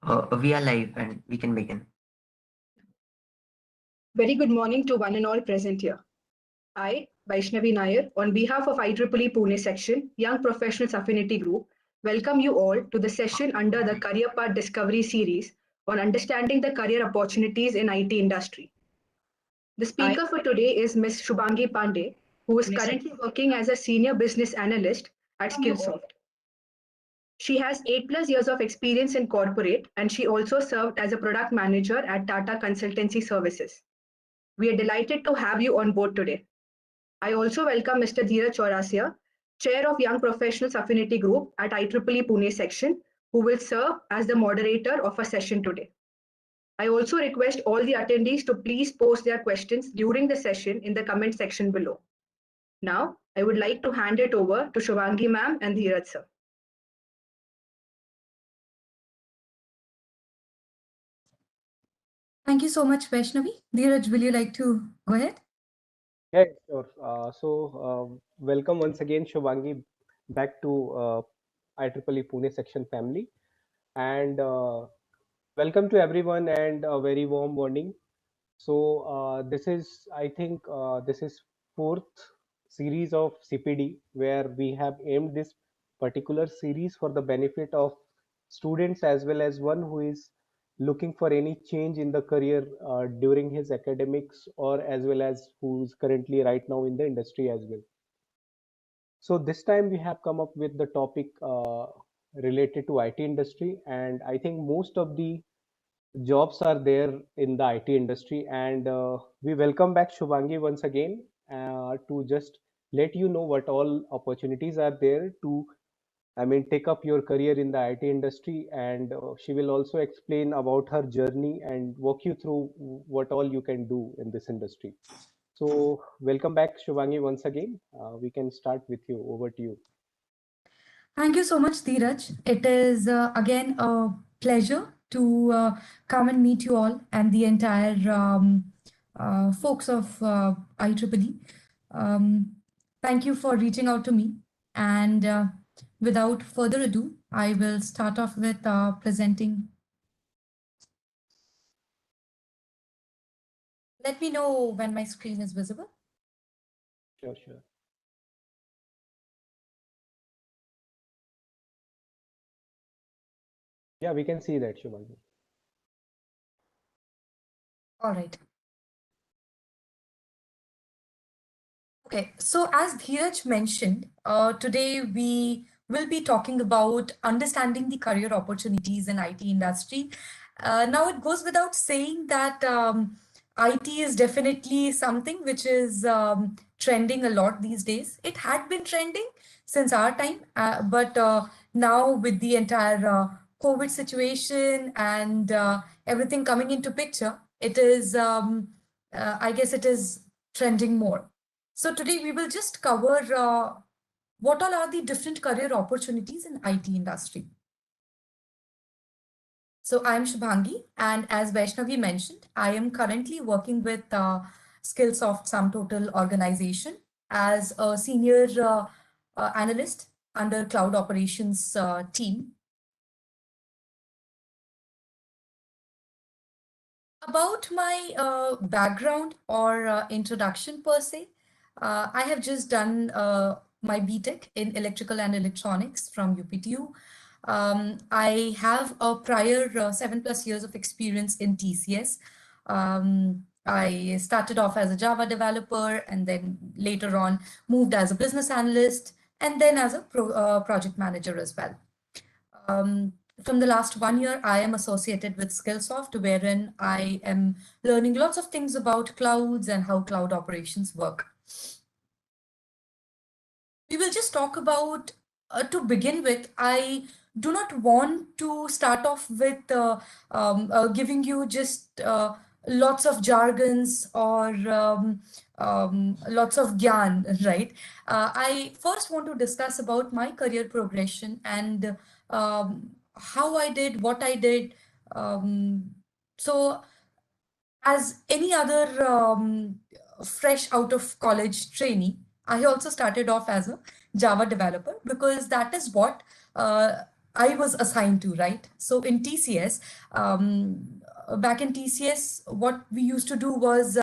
We are live and we can begin. Very good morning to one and all present here. I, Vaishnavi Nair, on behalf of IEEE Pune section, Young Professionals Affinity Group, welcome you all to the session under the Career Path Discovery series on understanding the career opportunities in IT industry. The speaker for today is Ms. Shubhangi Pandey, who is currently working as a senior business analyst at Skillsoft. She has 8+ years of experience in corporate, and she also served as a product manager at Tata Consultancy Services. We are delighted to have you on board today. I also welcome Mr. Dheeraj Chaurasia, Chair of Young Professionals Affinity Group at IEEE Pune section, who will serve as the moderator of our session today. I also request all the attendees to please post their questions during the session in the comment section below. Now, I would like to hand it over to Shivangi ma'am and Dheeraj sir. Thank you so much, Vaishnavi. Dheeraj, will you like to go ahead? Yeah, sure. Welcome once again, Shivangi, back to IEEE Pune section family. And welcome to everyone and a very warm morning. So this is, I think, this is fourth series of CPD where we have aimed this particular series for the benefit of students as well as one who is looking for any change in the career during his academics or as well as who's currently right now in the industry as well. So this time we have come up with the topic related to IT industry, and I think most of the jobs are there in the IT industry, and we welcome back Shubhangi once again to just let you know what all opportunities are there to, I mean, take up your career in the IT industry, and she will also explain about her journey and walk you through what all you can do in this industry. So welcome back, Shubhangi, once again. We can start with you. Over to you. Thank you so much, Dheeraj. It is again a pleasure to come and meet you all and the entire folks of IEEE. Thank you for reaching out to me. And without further ado, I will start off with presenting. Let me know when my screen is visible. Sure, sure. Yeah, we can see that, Shubhangi. All right. Okay, so as Dheeraj mentioned, today we will be talking about understanding the career opportunities in IT industry. Now it goes without saying that IT is definitely something which is trending a lot these days. It had been trending since our time, but now with the entire COVID situation and everything coming into picture, it is, I guess it is trending more. So today we will just cover what all are the different career opportunities in IT industry. So I'm Shubhangi, and as Vaishnavi mentioned, I am currently working with Skillsoft Sum Total organization as a senior analyst under cloud operations team. About my background or introduction per se, I have just done my BTech in electrical and electronics from UPTU. I have a prior 7+ years of experience in TCS. I started off as a Java developer and then later on moved as a business analyst and then as a project manager as well. From the last 1 year, I am associated with Skillsoft, wherein I am learning lots of things about clouds and how cloud operations work. We will just talk about, to begin with, I do not want to start off with giving you just lots of jargons or lots of gyan, right? I first want to discuss about my career progression and how I did, what I did. So as any other fresh out of college trainee, I also started off as a Java developer because that is what I was assigned to, right? So in TCS, back in TCS, what we used to do was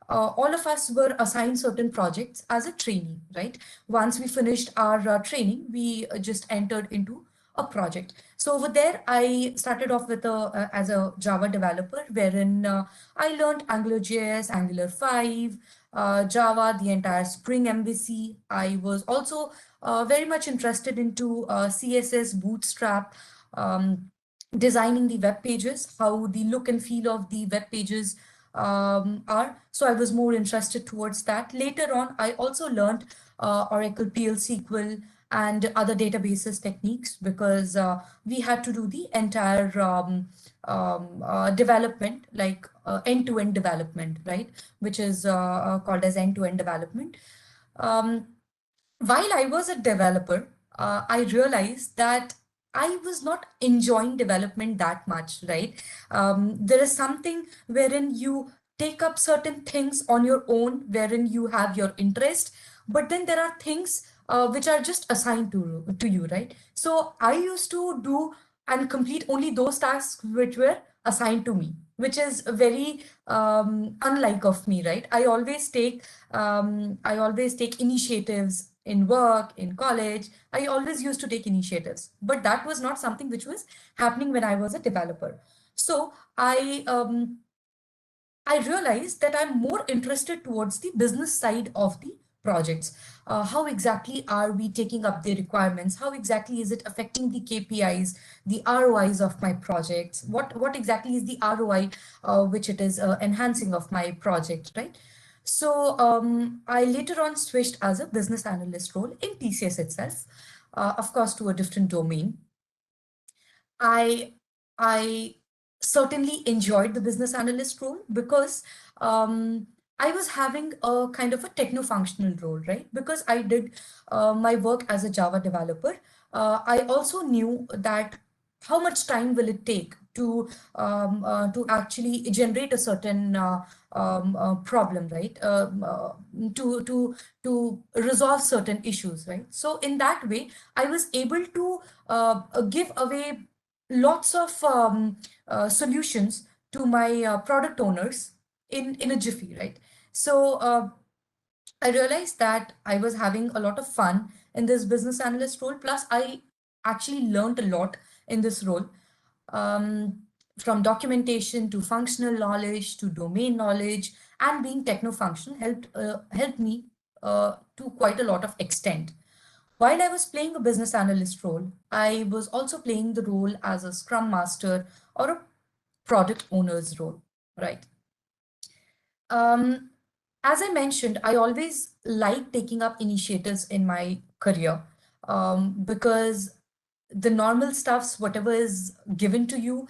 all of us were assigned certain projects as a trainee, right? Once we finished our training, we just entered into a project. So over there, I started off with as a Java developer, wherein I learned AngularJS, Angular 5, Java, the entire Spring MVC. I was also very much interested into CSS, Bootstrap, designing the web pages, how the look and feel of the web pages are. So I was more interested towards that. Later on, I also learned Oracle PL SQL and other databases techniques because we had to do the entire development, like end-to-end development, right? Which is called as end-to-end development. Um, while I was a developer, I realized that I was not enjoying development that much, right? There is something wherein you take up certain things on your own, wherein you have your interest, but then there are things which are just assigned to you, right? So I used to do and complete only those tasks which were assigned to me, which is very unlike of me, right? I always take initiatives in work, in college. I always used to take initiatives, but that was not something which was happening when I was a developer. So I realized that I'm more interested towards the business side of the projects. How exactly are we taking up the requirements? How exactly is it affecting the KPIs, the ROIs of my projects? What exactly is the ROI which it is enhancing of my project, right? So I later on switched as a business analyst role in TCS itself, of course, to a different domain. I I certainly enjoyed the business analyst role because I was having a kind of a techno-functional role, right? Because I did my work as a Java developer. I also knew that how much time will it take to actually generate a certain problem, right? To resolve certain issues, right? So in that way, I was able to give away lots of solutions to my product owners in a jiffy, right? So I realized that I was having a lot of fun in this business analyst role. Plus, I actually learned a lot in this role, um, from documentation to functional knowledge to domain knowledge, and being techno-functional helped me to quite a lot of extent. While I was playing a business analyst role, I was also playing the role as a scrum master or a product owner's role, right? Um, as I mentioned, I always like taking up initiatives in my career because the normal stuffs, whatever is given to you,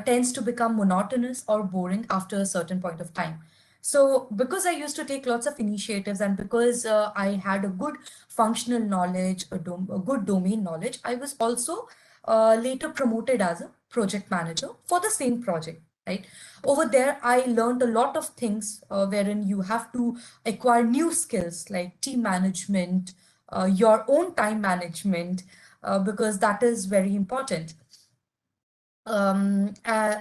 tends to become monotonous or boring after a certain point of time. So, because I used to take lots of initiatives and because I had a good functional knowledge, a good domain knowledge, I was also later promoted as a project manager for the same project, right? Over there, I learned a lot of things wherein you have to acquire new skills like team management, your own time management, because that is very important. Um, uh,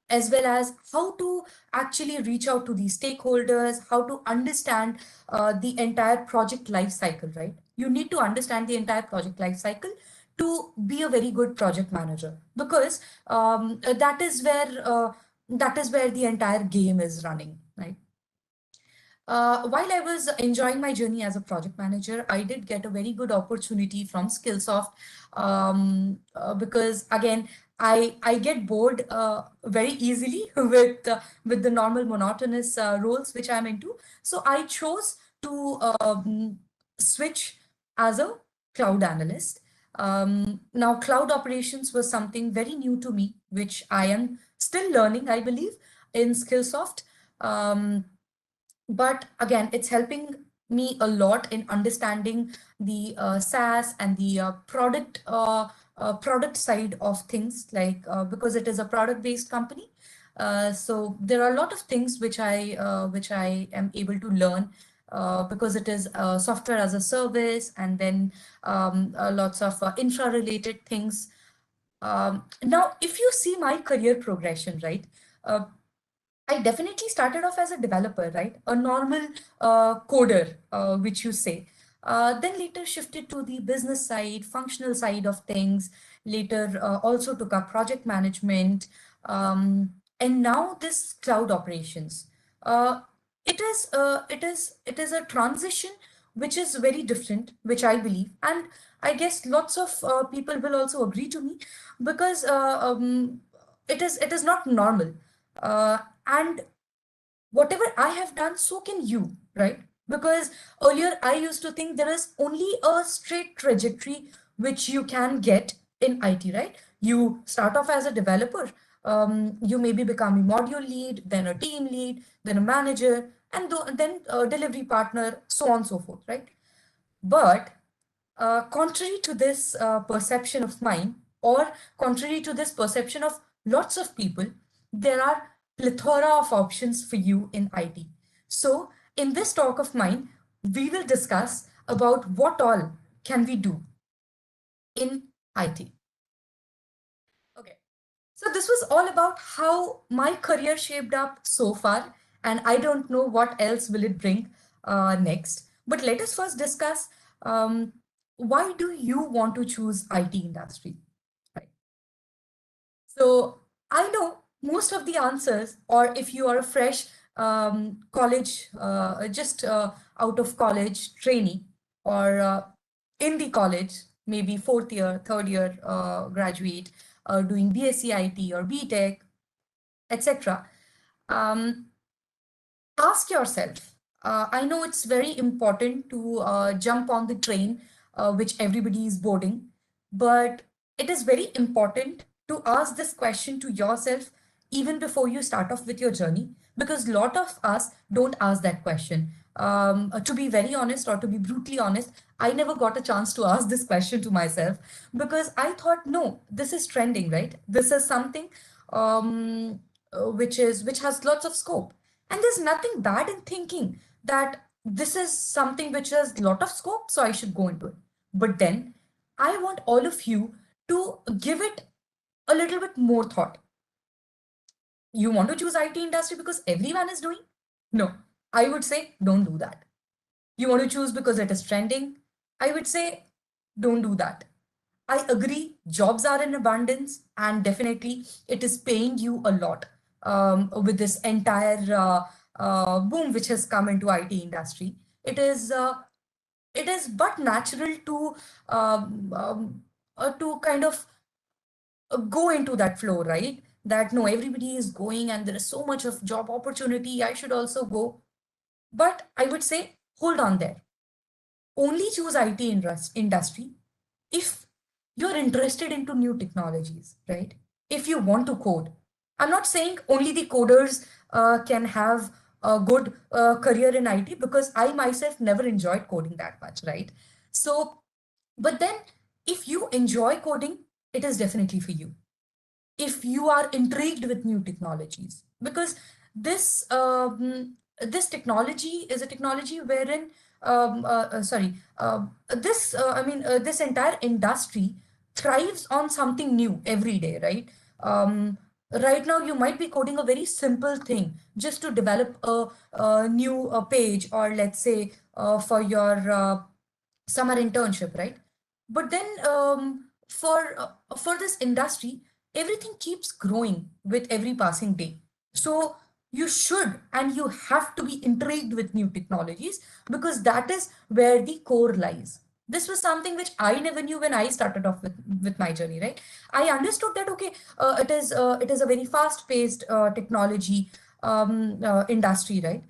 as well as how to actually reach out to the stakeholders, how to understand the entire project life cycle, right? You need to understand the entire project life cycle to be a very good project manager because that is where the entire game is running, right? While I was enjoying my journey as a project manager, I did get a very good opportunity from Skillsoft because again, I get bored very easily with the normal monotonous roles which I'm into. So I chose to switch as a cloud analyst. Now, cloud operations was something very new to me, which I am still learning, I believe, in Skillsoft. But again, it's helping me a lot in understanding the SaaS and the product side of things, like because it is a product-based company. So there are a lot of things which I am able to learn because it is software as a service, and then lots of infra-related things. Now, if you see my career progression, right? I definitely started off as a developer, right? A normal coder, which you say. Then later shifted to the business side, functional side of things. Later also took up project management, and now this cloud operations. Uh, it is a transition which is very different, which I believe, and I guess lots of people will also agree to me, because it is not normal. And whatever I have done, so can you, right? Because earlier I used to think there is only a straight trajectory which you can get in IT, right? You start off as a developer, you maybe become a module lead, then a team lead, then a manager, and then a delivery partner, so on and so forth, right? But contrary to this perception of mine, or contrary to this perception of lots of people, there are plethora of options for you in IT. So, in this talk of mine, we will discuss about what all can we do in IT. Okay. So this was all about how my career shaped up so far, and I don't know what else will it bring next. But let us first discuss, why do you want to choose IT industry? Right. So I know most of the answers, or if you are a fresh college, just out of college trainee, or in the college, maybe fourth year, third year graduate, doing BSc IT or BTech, etc. Um, Ask yourself. I know it's very important to jump on the train which everybody is boarding, but it is very important to ask this question to yourself even before you start off with your journey, because a lot of us don't ask that question. To be very honest, or to be brutally honest, I never got a chance to ask this question to myself, because I thought, no, this is trending, right? This is something which has lots of scope, and there's nothing bad in thinking that this is something which has a lot of scope, so I should go into it. But then I want all of you to give it a little bit more thought. You want to choose IT industry because everyone is doing? No, I would say don't do that. You want to choose because it is trending? I would say don't do that. I agree, jobs are in abundance, and definitely it is paying you a lot with this entire boom which has come into IT industry. It is but natural to kind of go into that flow, right? That no, everybody is going and there is so much of job opportunity, I should also go. But I would say hold on there. Only choose IT industry if you're interested into new technologies, right? If you want to code. I'm not saying only the coders can have a good career in IT, because I myself never enjoyed coding that much, right? So, but then if you enjoy coding, it is definitely for you. If you are intrigued with new technologies, because this this technology is a technology wherein sorry this I mean this entire industry thrives on something new every day, right? Right now you might be coding a very simple thing just to develop a new page, or let's say for your summer internship, right? But then for this industry, everything keeps growing with every passing day. So you should and you have to be intrigued with new technologies, because that is where the core lies. This was something which I never knew when I started off with my journey, right? I understood that okay, it is a very fast-paced technology industry, right?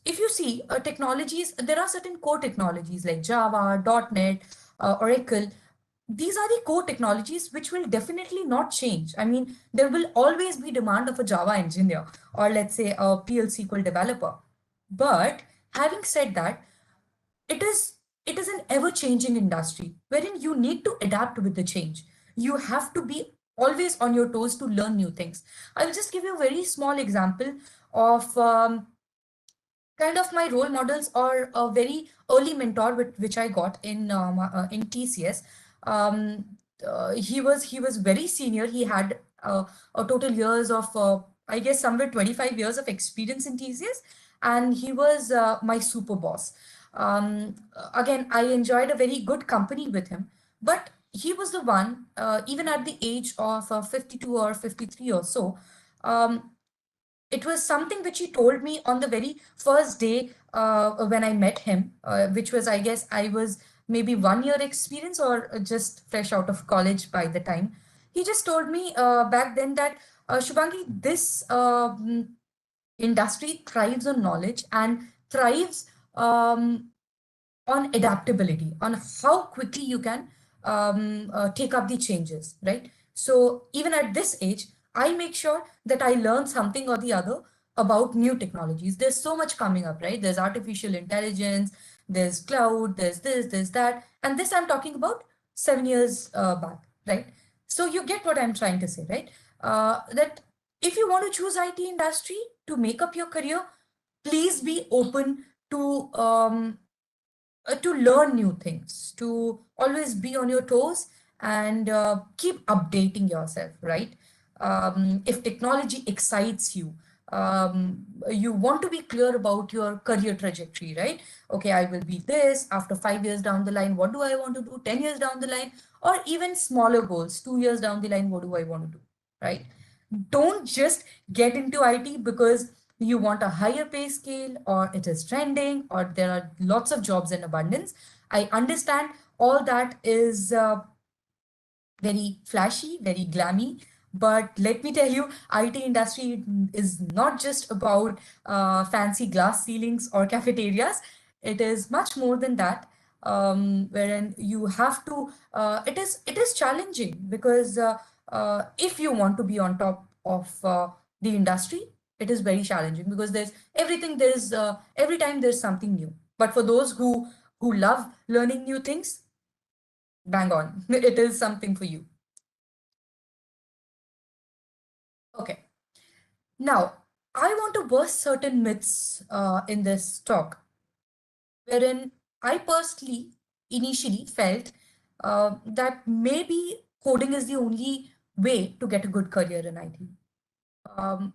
If you see technologies, there are certain core technologies like Java, .NET, Oracle. These are the core technologies which will definitely not change. I mean, there will always be demand of a Java engineer, or let's say a PL SQL developer. But having said that, it is it is an ever-changing industry wherein you need to adapt with the change. You have to be always on your toes to learn new things. I'll just give you a very small example of kind of my role models or a very early mentor which I got in TCS. Um, he was very senior. He had a total years of I guess somewhere 25 years of experience in TCS, and he was my super boss. Again, I enjoyed a very good company with him, but he was the one, even at the age of 52 or 53 or so. Um, it was something which he told me on the very first day when I met him, which was, I guess, I was maybe 1 year experience or just fresh out of college by the time. He just told me back then that, Shubhangi, this industry thrives on knowledge and thrives on adaptability, on how quickly you can take up the changes, right? So even at this age, I make sure that I learn something or the other about new technologies. There's so much coming up, right? There's artificial intelligence, there's cloud, there's this, there's that. And this I'm talking about 7 years back, right? So you get what I'm trying to say, right? That if you want to choose IT industry to make up your career, please be open to learn new things, to always be on your toes and keep updating yourself, right? If technology excites you, you want to be clear about your career trajectory, right? Okay, I will be this after 5 years down the line. What do I want to do 10 years down the line? Or even smaller goals, 2 years down the line, what do I want to do, right? Don't just get into IT because you want a higher pay scale or it is trending or there are lots of jobs in abundance. I understand all that is very flashy, very glammy. But let me tell you, IT industry is not just about fancy glass ceilings or cafeterias. It is much more than that. Wherein you have to, it is challenging because if you want to be on top of the industry, it is very challenging because there's everything. There's every time there's something new. But for those who love learning new things, bang on, it is something for you. Okay. Now, I want to burst certain myths in this talk, wherein I personally initially felt that maybe coding is the only way to get a good career in IT. Um,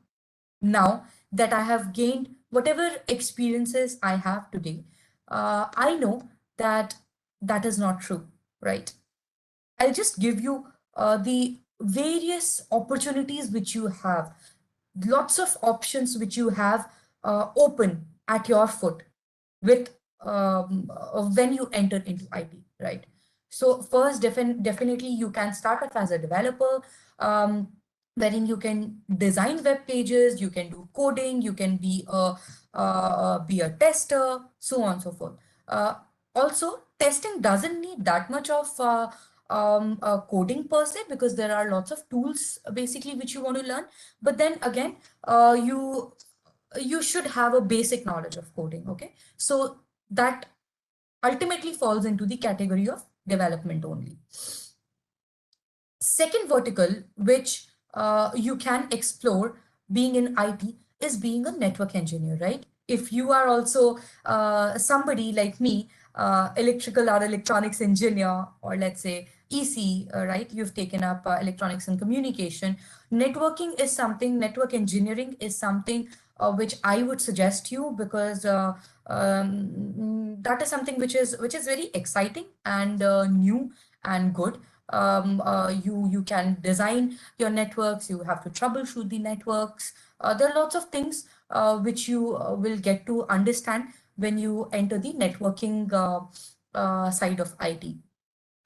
Now that I have gained whatever experiences I have today, I know that that is not true, right? I'll just give you the various opportunities which you have, lots of options which you have open at your foot with when you enter into IT, right? So first, definitely you can start off as a developer, um, wherein you can design web pages, you can do coding, you can be a tester, so on and so forth. Uh, Also, testing doesn't need that much of coding per se because there are lots of tools basically which you want to learn. But then again, you should have a basic knowledge of coding. Okay, so that ultimately falls into the category of development only. Second vertical, which you can explore being in IT, is being a network engineer, right? If you are also somebody like me, electrical or electronics engineer, or let's say EC, right? You've taken up electronics and communication. Network engineering is something which I would suggest you because that is something which is very exciting and new and good. You can design your networks, you have to troubleshoot the networks. There are lots of things which you will get to understand when you enter the networking side of IT.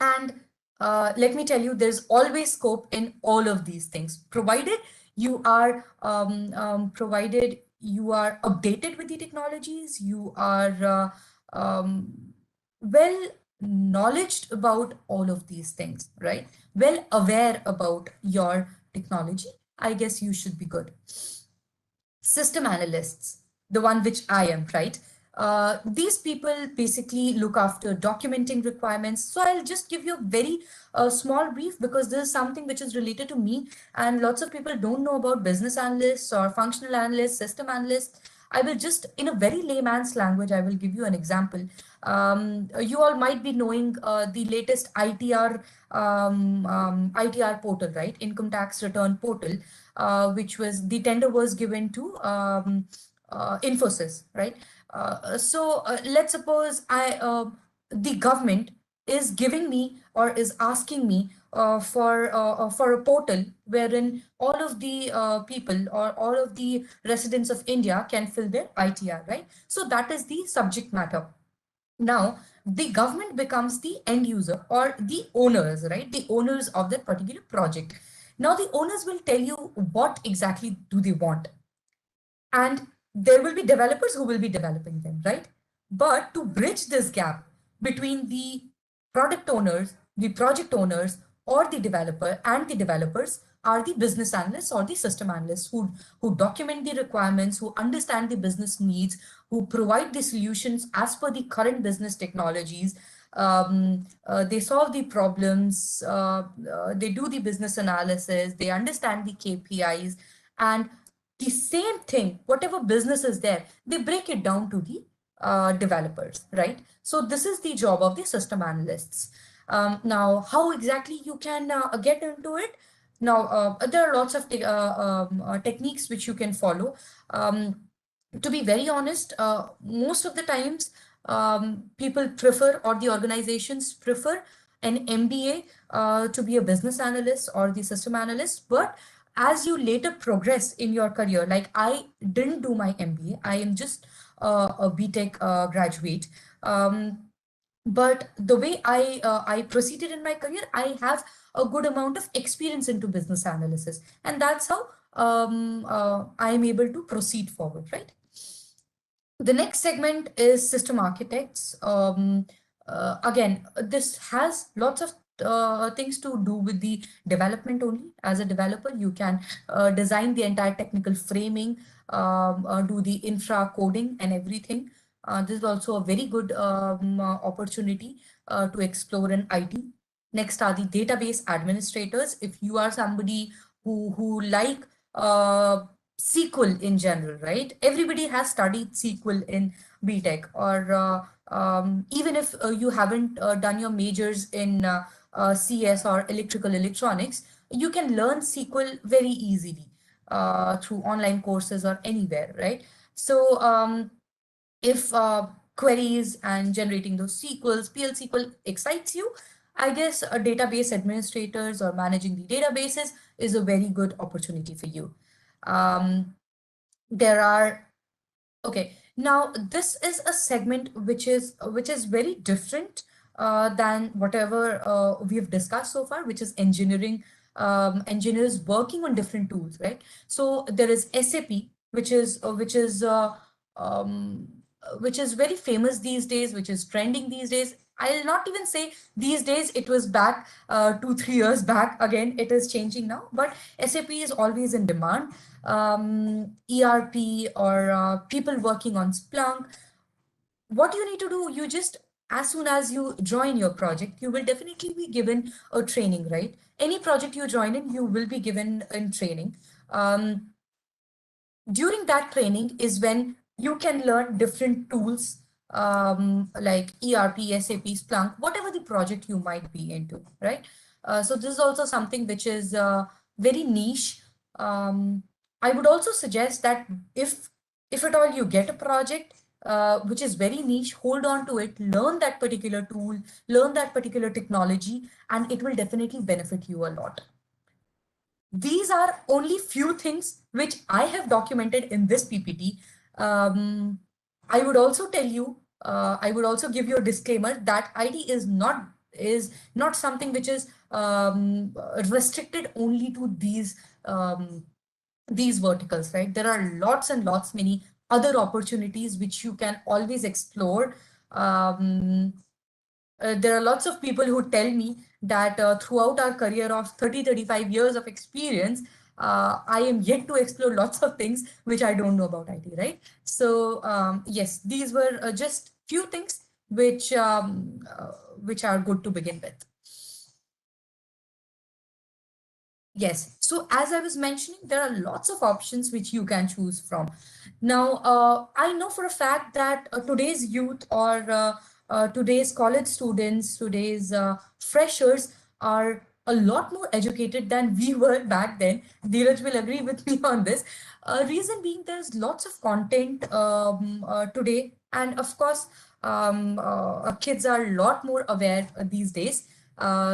And let me tell you, there's always scope in all of these things, provided you are updated with the technologies, you are well knowledged about all of these things, right? Well aware about your technology. I guess you should be good. System analysts, the one which I am, right? These people basically look after documenting requirements. So I'll just give you a very small brief because this is something which is related to me, and lots of people don't know about business analysts or functional analysts, system analysts. I will just, in a very layman's language, I will give you an example. You all might be knowing the latest ITR portal, right? Income tax return portal, which was the tender was given to Infosys, right? Let's suppose the government is giving me or is asking me for a portal wherein all of the people or all of the residents of India can fill their ITR, right? So that is the subject matter. Now, the government becomes the end user or the owners, right? The owners of that particular project. Now, the owners will tell you what exactly do they want, and there will be developers who will be developing them, right? But to bridge this gap between the product owners, the project owners, or the developer and the developers are the business analysts or the system analysts who document the requirements, who understand the business needs, who provide the solutions as per the current business technologies. They solve the problems, they do the business analysis, they understand the KPIs, and the same thing, whatever business is there, they break it down to the developers, right? So this is the job of the system analysts. Now, how exactly you can get into it? Now, there are lots of techniques which you can follow. To be very honest, most of the times people prefer, or the organizations prefer, an MBA to be a business analyst or the system analyst. But as you later progress in your career, like I didn't do my MBA, I am just a BTech graduate. But the way I proceeded in my career, I have a good amount of experience into business analysis, and that's how I am able to proceed forward, right? The next segment is system architects. Again, this has lots of things to do with the development only. As a developer, you can design the entire technical framing, do the infra coding and everything. This is also a very good opportunity to explore in IT. Next are the database administrators. If you are somebody who like SQL in general, right? Everybody has studied SQL in BTech, or even if you haven't done your majors in CS or electrical electronics, you can learn SQL very easily through online courses or anywhere, right? So if queries and generating those SQLs, PL SQL excites you, I guess a database administrators or managing the databases is a very good opportunity for you. There are, okay, now this is a segment which is very different than whatever we have discussed so far, which is engineering, engineers working on different tools, right? So there is SAP, um, which is very famous these days, which is trending these days. I'll not even say these days, it was back 2-3 years back. Again, it is changing now, but SAP is always in demand. ERP or people working on Splunk. What you need to do, you just, as soon as you join your project, you will definitely be given a training, right? Any project you join in, you will be given in training. During that training is when you can learn different tools, like ERP, SAP, Splunk, whatever the project you might be into, right? So this is also something which is very niche. I would also suggest that if at all you get a project which is very niche, hold on to it, learn that particular tool, learn that particular technology, and it will definitely benefit you a lot. These are only few things which I have documented in this PPT. I would also tell you, I would also give you a disclaimer that IT is not something which is restricted only to these verticals, right? There are lots and lots, many other opportunities which you can always explore. There are lots of people who tell me that throughout our career of 30-35 years of experience, I am yet to explore lots of things which I don't know about IT, right? So yes, these were just few things which are good to begin with. Yes. So as I was mentioning, there are lots of options which you can choose from. Now, I know for a fact that today's youth or today's college students, today's freshers are a lot more educated than we were back then. Dheeraj will agree with me on this. Reason being, there's lots of content today, and of course, kids are a lot more aware these days.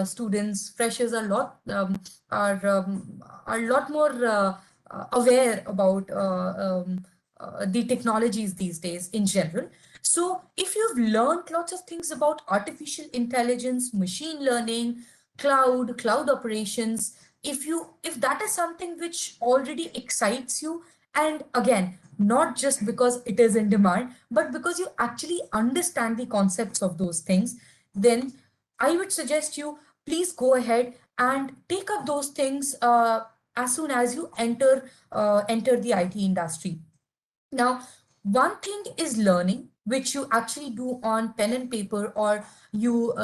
Students, freshers are a lot more aware about the technologies these days in general. So if you've learned lots of things about artificial intelligence, machine learning, cloud operations, if that is something which already excites you, and again, not just because it is in demand, but because you actually understand the concepts of those things, then I would suggest you please go ahead and take up those things as soon as you enter the IT industry. Now, one thing is learning, which you actually do on pen and paper, or you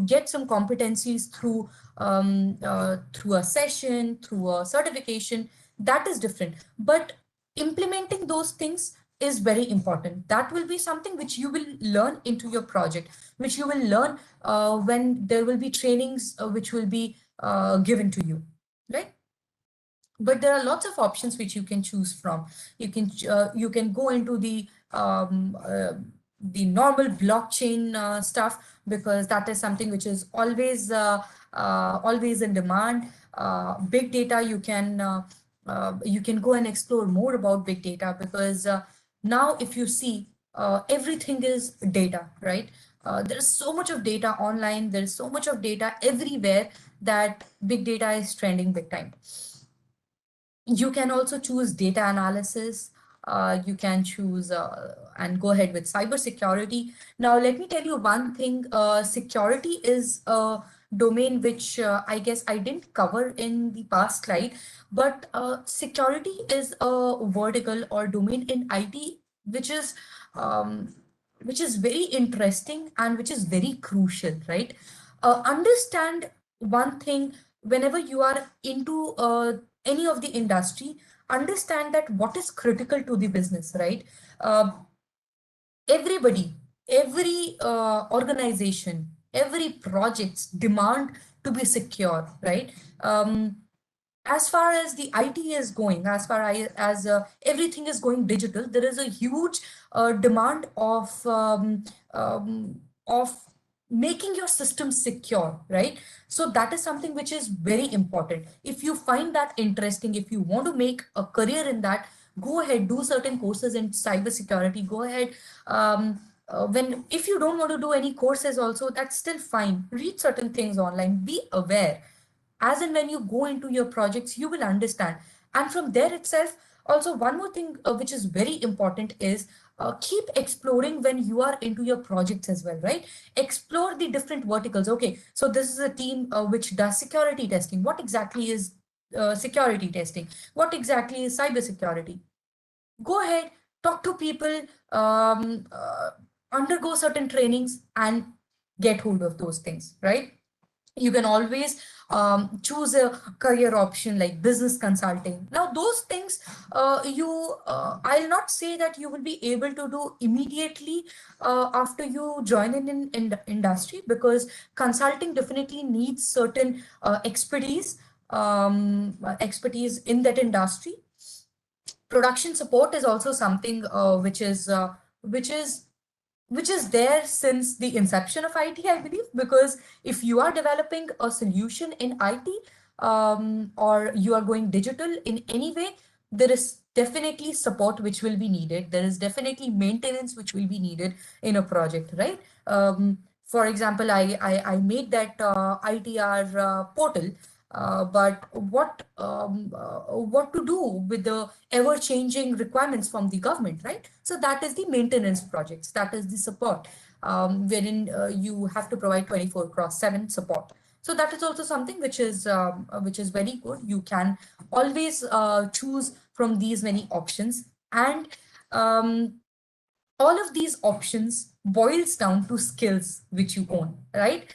get some competencies through a session, through a certification. That is different. But implementing those things is very important. That will be something which you will learn into your project, which you will learn when there will be trainings which will be given to you, right? But there are lots of options which you can choose from. You can go into the normal blockchain stuff, because that is something which is always in demand. Big data, you can go and explore more about big data, because now if you see, everything is data, right? There is so much of data online, there is so much of data everywhere, that big data is trending big time. You can also choose data analysis. You can choose and go ahead with cybersecurity. Now, let me tell you one thing. Security is a domain which I guess I didn't cover in the past slide, but security is a vertical or domain in IT um, which is very interesting and which is very crucial, right? Understand one thing: whenever you are into any of the industry, understand that what is critical to the business, right? Everybody, every organization, every projects demand to be secure, right? As far as the IT is going, as everything is going digital, there is a huge demand of making your system secure, right? So that is something which is very important. If you find that interesting, if you want to make a career in that, go ahead, do certain courses in cybersecurity. Go ahead. When if you don't want to do any courses also, that's still fine. Read certain things online. Be aware. As and when you go into your projects, you will understand. And from there itself, also one more thing which is very important is keep exploring when you are into your projects as well, right? Explore the different verticals. Okay, so this is a team which does security testing. What exactly is security testing? What exactly is cybersecurity? Go ahead, talk to people, undergo certain trainings, and get hold of those things, right? You can always choose a career option like business consulting. Now, those things, I'll not say that you will be able to do immediately after you join in the industry, because consulting definitely needs certain expertise in that industry. Production support is also something which is which is there since the inception of IT, I believe, because if you are developing a solution in IT, or you are going digital in any way, there is definitely support which will be needed. There is definitely maintenance which will be needed in a project, right? For example, I made that ITR portal, but what to do with the ever-changing requirements from the government, right? So that is the maintenance projects, that is the support, wherein you have to provide 24/7 support. So that is also something which is very good. You can always choose from these many options, and um, all of these options boils down to skills which you own, right?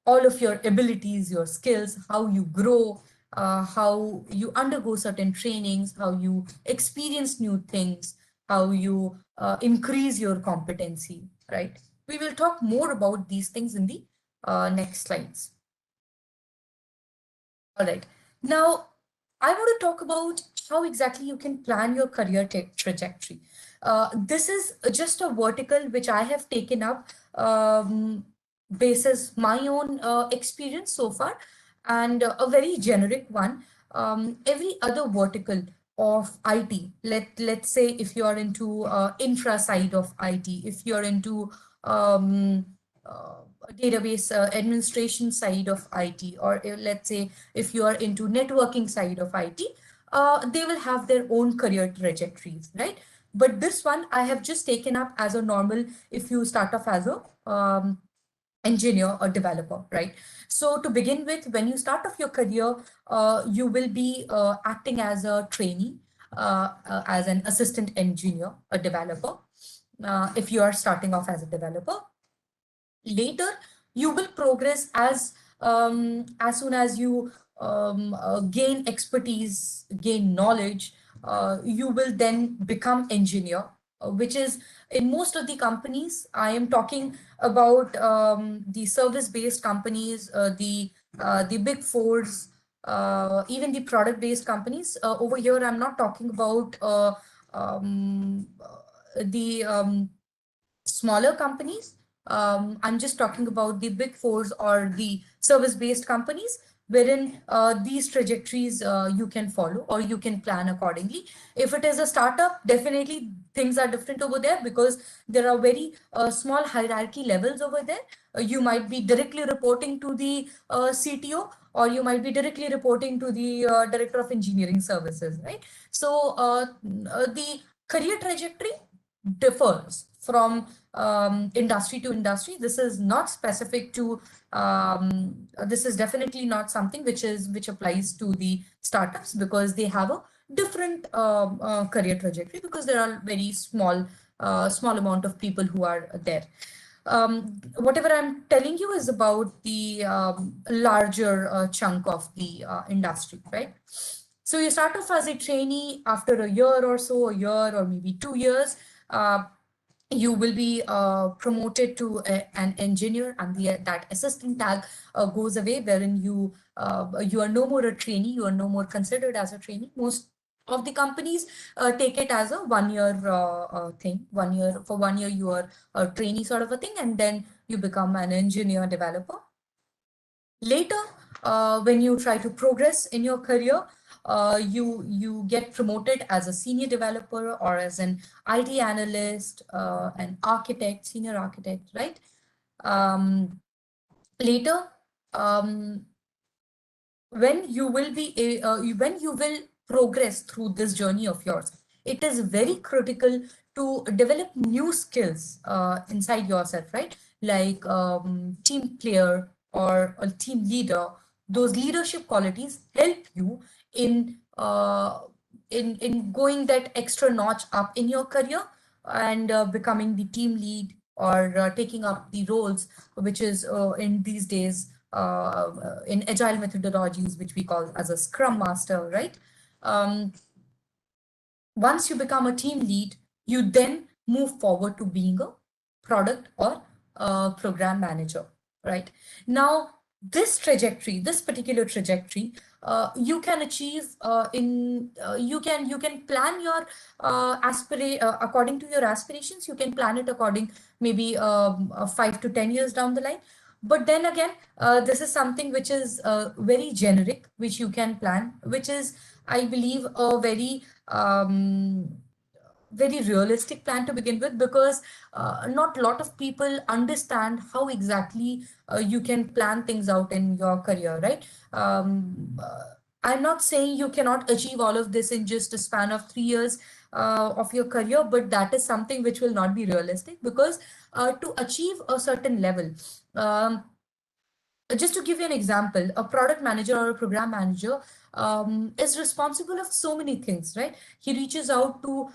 all of your abilities, your skills, how you grow, how you undergo certain trainings, how you experience new things, how you increase your competency, right? We will talk more about these things in the next slides. All right. Now, I want to talk about how exactly you can plan your career trajectory. This is just a vertical which I have taken up basis my own experience so far, and a very generic one. Every other vertical of IT, let's say if you are into infra side of IT, if you're into database administration side of IT, or let's say if you are into networking side of IT, they will have their own career trajectories, right? But this one I have just taken up as a normal, if you start off as a engineer or developer, right? So to begin with, when you start off your career, you will be acting as a trainee, as an assistant engineer, a developer, if you are starting off as a developer. Later you will progress as soon as you gain expertise, gain knowledge, you will then become engineer, which is in most of the companies. I am talking about the service based companies, the big fours, even the product based companies. Over here I'm not talking about the smaller companies. I'm just talking about the big fours or the service-based companies, wherein these trajectories you can follow or you can plan accordingly. If it is a startup, definitely things are different over there, because there are very small hierarchy levels over there. You might be directly reporting to the CTO, or you might be directly reporting to the director of engineering services, right? So the career trajectory differs from industry to industry. This is not specific to this is definitely not something which applies to the startups, because they have a different career trajectory, because there are very small amount of people who are there. Whatever I'm telling you is about the larger chunk of the industry, right? So you start off as a trainee. After a year or so, a year or maybe 2 years, you will be promoted to an engineer, and that assistant tag goes away, wherein you are no more a trainee, you are no more considered as a trainee. Most of the companies take it as a 1 year thing. 1 year, for 1 year you are a trainee sort of a thing, and then you become an engineer developer. Later, when you try to progress in your career, you get promoted as a senior developer or as an IT analyst, an architect, senior architect, right? Later, when you will be when you will progress through this journey of yours, it is very critical to develop new skills inside yourself, right? Like team player or a team leader. Those leadership qualities help you in in going that extra notch up in your career, and becoming the team lead, or taking up the roles which is in these days in agile methodologies, which we call as a scrum master, right? Once you become a team lead, you then move forward to being a product or program manager, right? Now, this trajectory, this particular trajectory, you can achieve you can plan your according to your aspirations. You can plan it according, maybe 5 to 10 years down the line. But then again, this is something which is very generic, which you can plan, which is, I believe, a very realistic plan to begin with, because not a lot of people understand how exactly you can plan things out in your career, right? I'm not saying you cannot achieve all of this in just a span of 3 years of your career, but that is something which will not be realistic, because to achieve a certain level, just to give you an example, a product manager or a program manager is responsible of so many things, right? He reaches out to,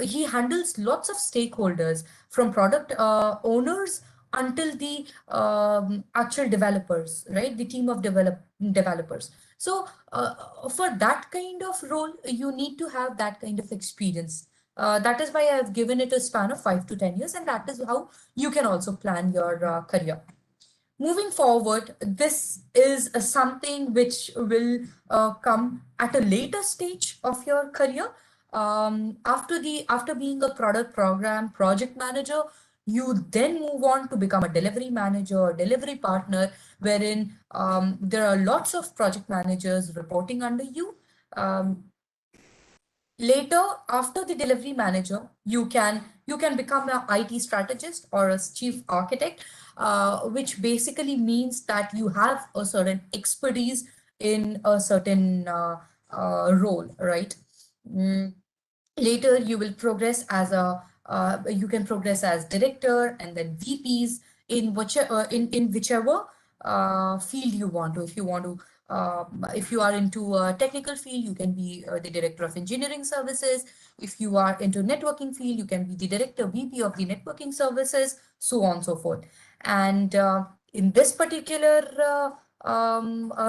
he handles lots of stakeholders, from product owners until the actual developers, right? The team of developers. So for that kind of role, you need to have that kind of experience. That is why I have given it a span of 5 to 10 years, and that is how you can also plan your career. Moving forward, this is something which will come at a later stage of your career. After being a product program project manager, you then move on to become a delivery manager or delivery partner, wherein there are lots of project managers reporting under you. Um, Later, after the delivery manager, you can become an IT strategist or a chief architect, which basically means that you have a certain expertise in a certain role, right? Mm, Later you will progress as a you can progress as director and then VPs in whichever field you want to. If you want to if you are into a technical field, you can be the director of engineering services. If you are into networking field, you can be the director VP of the networking services, so on and so forth. And in this particular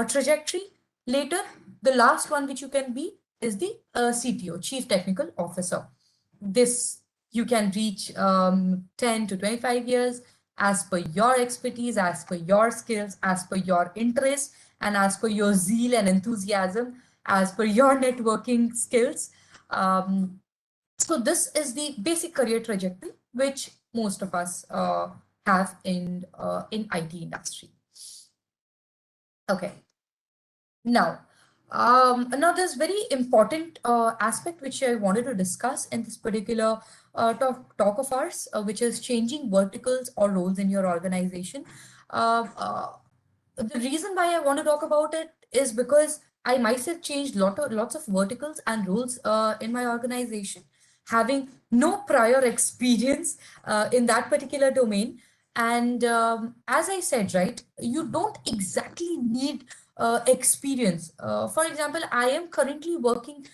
trajectory, later the last one which you can be is the CTO, Chief Technical Officer. This you can reach 10 to 25 years as per your expertise, as per your skills, as per your interest, and as per your zeal and enthusiasm, as per your networking skills. So this is the basic career trajectory which most of us have in IT industry. Okay. Now there's very important aspect which I wanted to discuss in this particular talk of ours, which is changing verticals or roles in your organization. Uh, uh, the reason why I want to talk about it is because I myself changed lots of verticals and roles in my organization, having no prior experience in that particular domain. And as I said, right, you don't exactly need experience. For example, I am currently working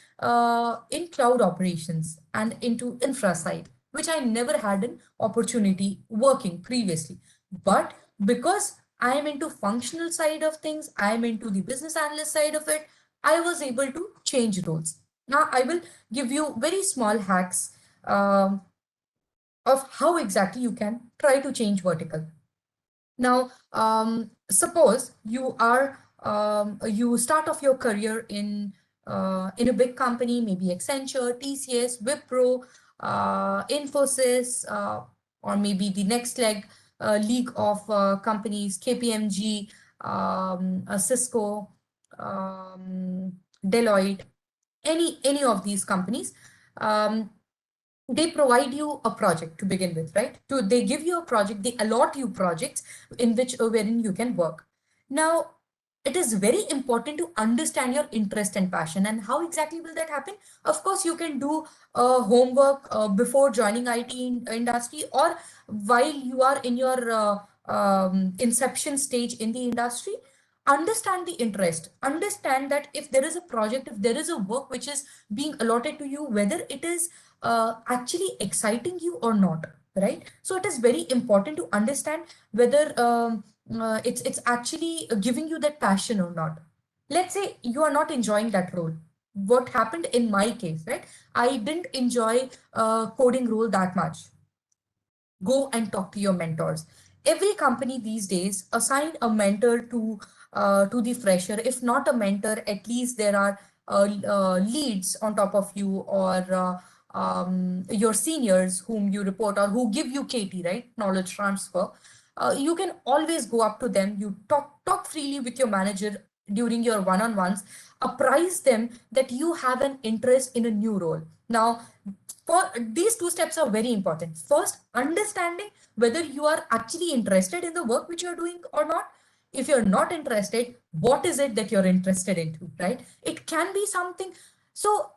in cloud operations and into infra side, which I never had an opportunity working previously. But because I am into functional side of things, I am into the business analyst side of it, I was able to change roles. Now I will give you very small hacks of how exactly you can try to change vertical. Now, suppose you start off your career in a big company, maybe Accenture, TCS, Wipro, Infosys, or maybe the next league of companies, KPMG, Cisco, Deloitte, any of these companies. They provide you a project to begin with, right? They give you a project, they allot you projects in which wherein you can work. Now, it is very important to understand your interest and passion. And how exactly will that happen? Of course, you can do homework before joining IT industry, or while you are in your inception stage in the industry. Understand the interest. Understand that if there is a project, if there is a work which is being allotted to you, whether it is actually exciting you or not, right? So it is very important to understand whether it's actually giving you that passion or not. Let's say you are not enjoying that role. What happened in my case, right? I didn't enjoy coding role that much. Go and talk to your mentors. Every company these days assign a mentor to the fresher. If not a mentor, at least there are leads on top of you, or your seniors whom you report or who give you KT, right? Knowledge transfer. You can always go up to them. You talk freely with your manager during your one-on-ones. Apprise them that you have an interest in a new role. Now, for these two steps are very important. First, understanding whether you are actually interested in the work which you're doing or not. If you're not interested, what is it that you're interested into, right? It can be something. So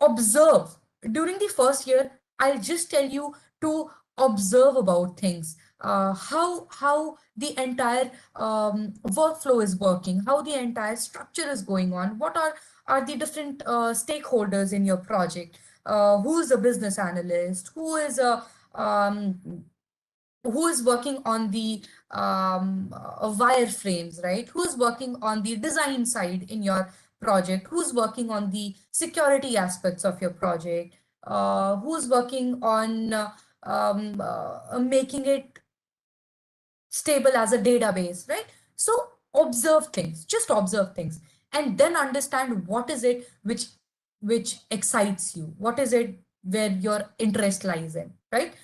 observe during the first year. I'll just tell you to observe about things, how the entire workflow is working, how the entire structure is going on, what are the different stakeholders in your project, who is a business analyst, who is a who is working on the wireframes, right? Who's working on the design side in your project? Who's working on the security aspects of your project? Who's working on making it stable as a database, right? So observe things, just observe things, and then understand what is it which excites you, what is it where your interest lies in, right?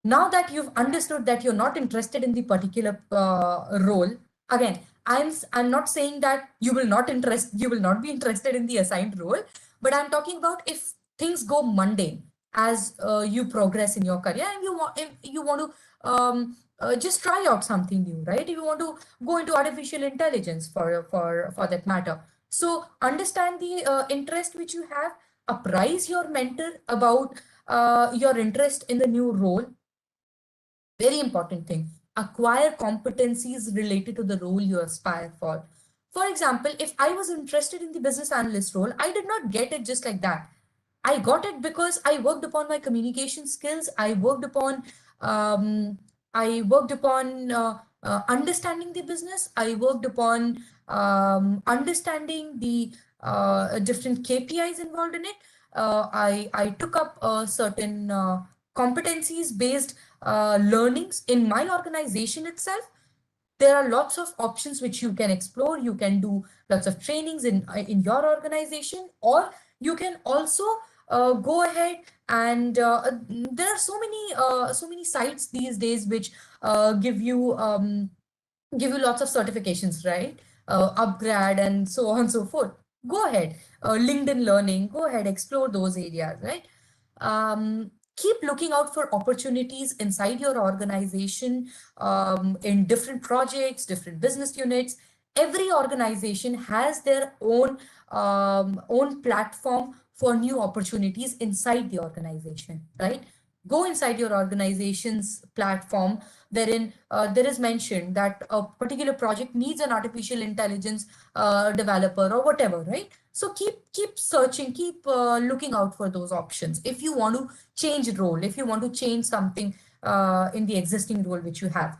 Now that you've understood that you're not interested in the particular role, again, I'm not saying that you will not be interested in the assigned role, but I'm talking about if things go mundane as you progress in your career, and if you want to just try out something new, right? If you want to go into artificial intelligence for that matter, so understand the interest which you have, apprise your mentor about your interest in the new role. Very important thing. Acquire competencies related to the role you aspire for. For example, if I was interested in the business analyst role, I did not get it just like that. I got it because I worked upon my communication skills. Um, I worked upon understanding the business. I worked upon understanding the different KPIs involved in it. I took up certain competencies based learnings in my organization itself. There are lots of options which you can explore. You can do lots of trainings in your organization, or you can also go ahead and there are so many sites these days which give you lots of certifications, right? Upgrad and so on and so forth. Go ahead. LinkedIn Learning, go ahead, explore those areas, right? Keep looking out for opportunities inside your organization, in different projects, different business units. Every organization has their own platform for new opportunities inside the organization, right? Go inside your organization's platform, wherein there is mentioned that a particular project needs an artificial intelligence developer or whatever, right? So keep searching, keep looking out for those options. If you want to change role, if you want to change something in the existing role which you have,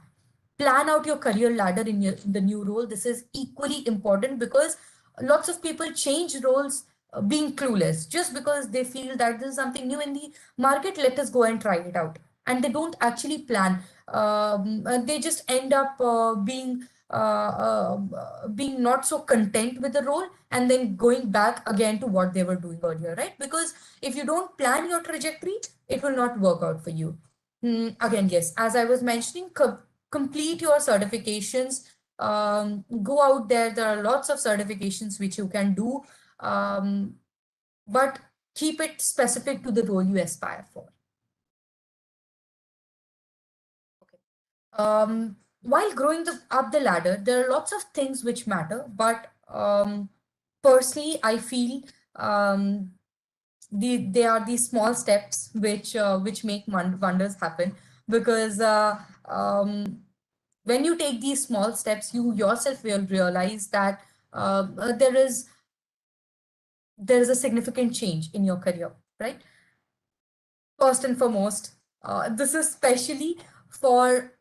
plan out your career ladder in the new role. This is equally important because lots of people change roles being clueless, just because they feel that this is something new in the market, let us go and try it out, and they don't actually plan. They just end up being not so content with the role, and then going back again to what they were doing earlier, right? Because if you don't plan your trajectory, it will not work out for you. Again, yes, as I was mentioning, complete your certifications. Go out there. There are lots of certifications which you can do, but keep it specific to the role you aspire for. Okay. While growing up the ladder, there are lots of things which matter, but personally, I feel they are these small steps which make wonders happen, because when you take these small steps, you yourself will realize that there is a significant change in your career, right? First and foremost, this is especially for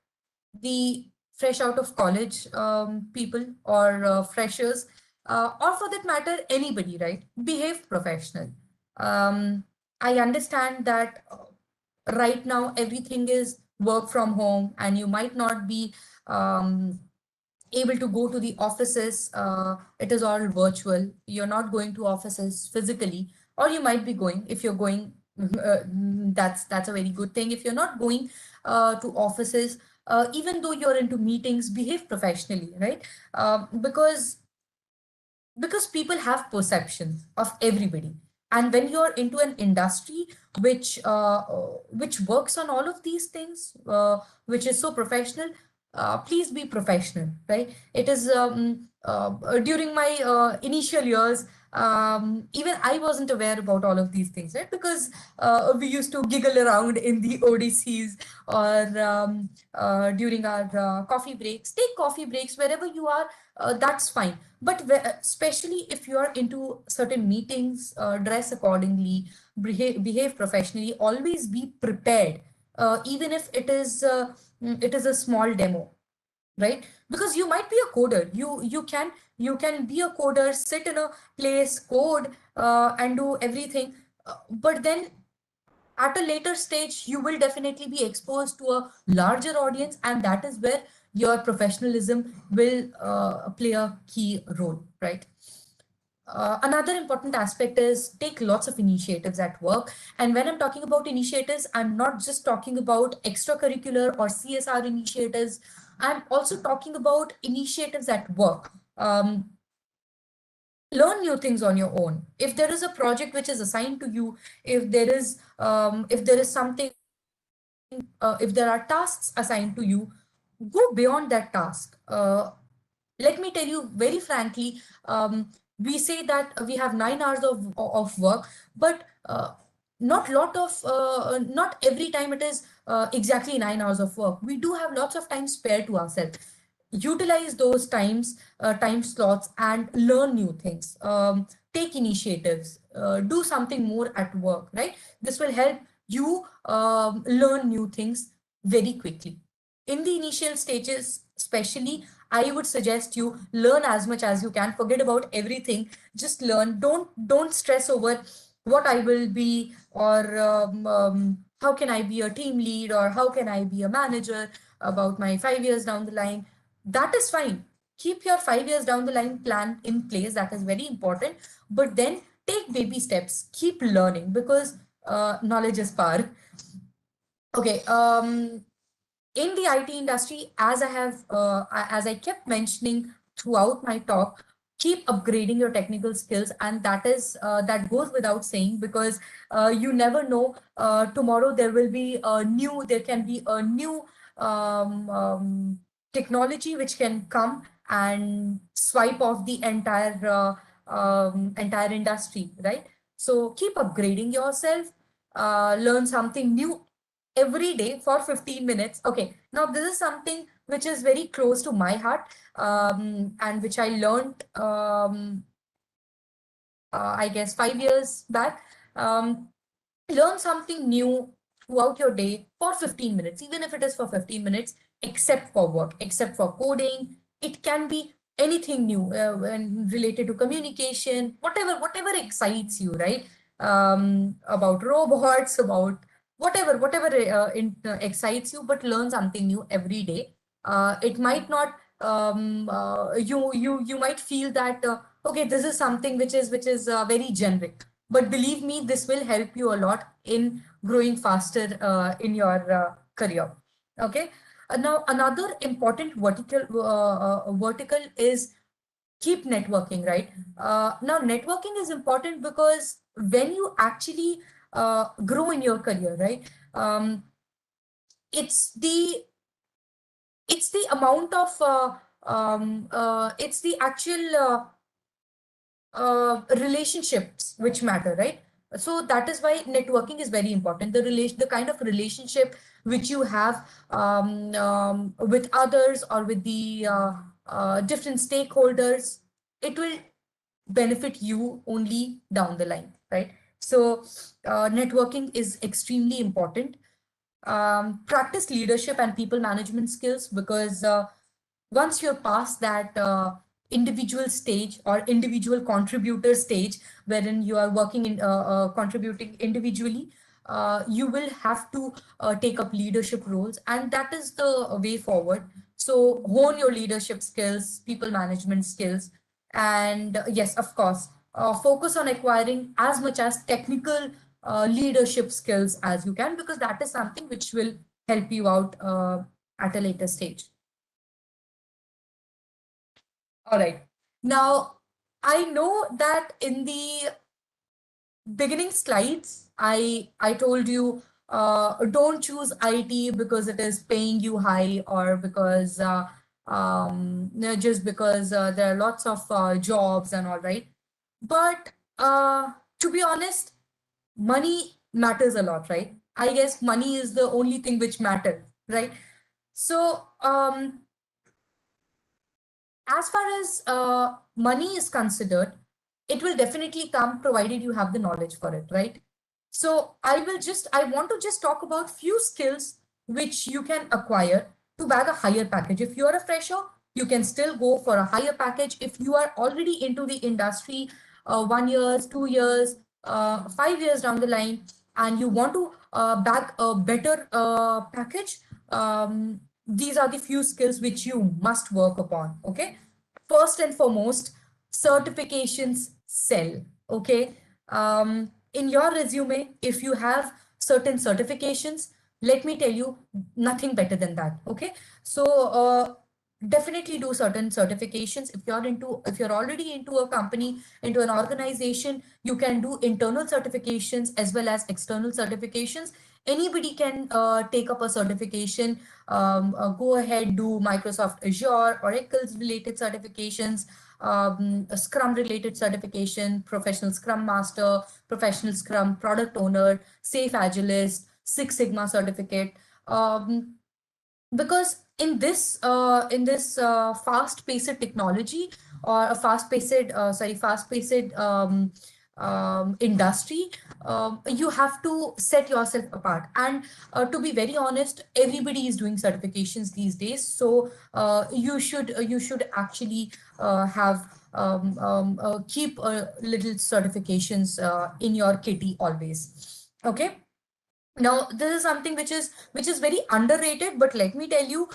the fresh out of college people, or freshers, or for that matter, anybody, right? Behave professional. Um, I understand that right now everything is work from home, and you might not be um, able to go to the offices. It is all virtual. You're not going to offices physically, or you might be going. If you're going, that's a very good thing. If you're not going to offices, even though you're into meetings, behave professionally, right? Because people have perceptions of everybody, and when you're into an industry which works on all of these things, which is so professional, please be professional, right? It is during my initial years, even I wasn't aware about all of these things, right? Because we used to giggle around in the ODCs, or during our coffee breaks. Take coffee breaks wherever you are, that's fine. But especially if you are into certain meetings, dress accordingly, behave professionally, always be prepared. even if it is a small demo, right? Because you might be a coder, you can be a coder, sit in a place, code, and do everything, but then at a later stage you will definitely be exposed to a larger audience, and that is where your professionalism will play a key role, right? Another important aspect is take lots of initiatives at work. And when I'm talking about initiatives, I'm not just talking about extracurricular or CSR initiatives. I'm also talking about initiatives at work. Learn new things on your own. If there is a project which is assigned to you, if there is something, if there are tasks assigned to you, go beyond that task. Let me tell you very frankly, we say that we have 9 hours of work, but not every time it is exactly 9 hours of work. We do have lots of time spare to ourselves. Utilize those time slots and learn new things. Take initiatives, do something more at work, right? This will help you learn new things very quickly. In the initial stages, especially, I would suggest you learn as much as you can. Forget about everything. Just learn. Don't stress over what I will be, or how can I be a team lead, or how can I be a manager about my 5 years down the line. That is fine. Keep your 5 years down the line plan in place. That is very important. But then take baby steps. Keep learning, because knowledge is power. Okay. In the IT industry, as I kept mentioning throughout my talk, keep upgrading your technical skills, and that goes without saying, because you never know. Tomorrow there can be a new technology which can come and swipe off the entire industry, right? So keep upgrading yourself, learn something new every day for 15 minutes. Okay, now this is something which is very close to my heart, and which I learned, I guess, 5 years back. Um, Learn something new throughout your day for 15 minutes, even if it is for 15 minutes, except for work, except for coding. It can be anything new, when related to communication, whatever excites you, right? About robots, about whatever excites you, but learn something new every day. It might not, you might feel that, okay, this is something which is very generic, but believe me, this will help you a lot in growing faster in your career. Okay. Now, another important vertical is keep networking, right? Now, networking is important because when you actually grow in your career, right? It's the it's the amount of it's the actual relationships which matter, right? So that is why networking is very important. The kind of relationship which you have with others, or with the different stakeholders, it will benefit you only down the line, right? So networking is extremely important. Practice leadership and people management skills, because once you're past that individual stage or individual contributor stage, wherein you are working in contributing individually, you will have to take up leadership roles, and that is the way forward. So hone your leadership skills, people management skills, and yes, of course, focus on acquiring as much as technical leadership skills as you can, because that is something which will help you out at a later stage. All right. Now, I know that in the beginning slides, I told you, don't choose IT because it is paying you high, or because just because there are lots of jobs and all, right? But to be honest, money matters a lot, right? I guess money is the only thing which matters, right? So as far as money is considered, it will definitely come provided you have the knowledge for it, right? So I want to just talk about few skills which you can acquire to bag a higher package. If you're a fresher, you can still go for a higher package. If you are already into the industry, 1 year, 2 years, 5 years down the line, and you want to bag a better package, these are the few skills which you must work upon. Okay. First and foremost, certifications sell. Okay. In your resume, if you have certain certifications, let me tell you, nothing better than that. Okay. So definitely do certain certifications. If you're already into a company, into an organization, you can do internal certifications as well as external certifications. Anybody can take up a certification. Go ahead, do Microsoft Azure, Oracle's related certifications, a Scrum related certification, professional Scrum Master, professional Scrum product owner, Safe Agilist, Six Sigma certificate. Because in this fast-paced technology, or a fast-paced industry, you have to set yourself apart. And to be very honest, everybody is doing certifications these days. So you should actually have keep little certifications in your kitty always. Okay. Now, this is something which is very underrated, but let me tell you,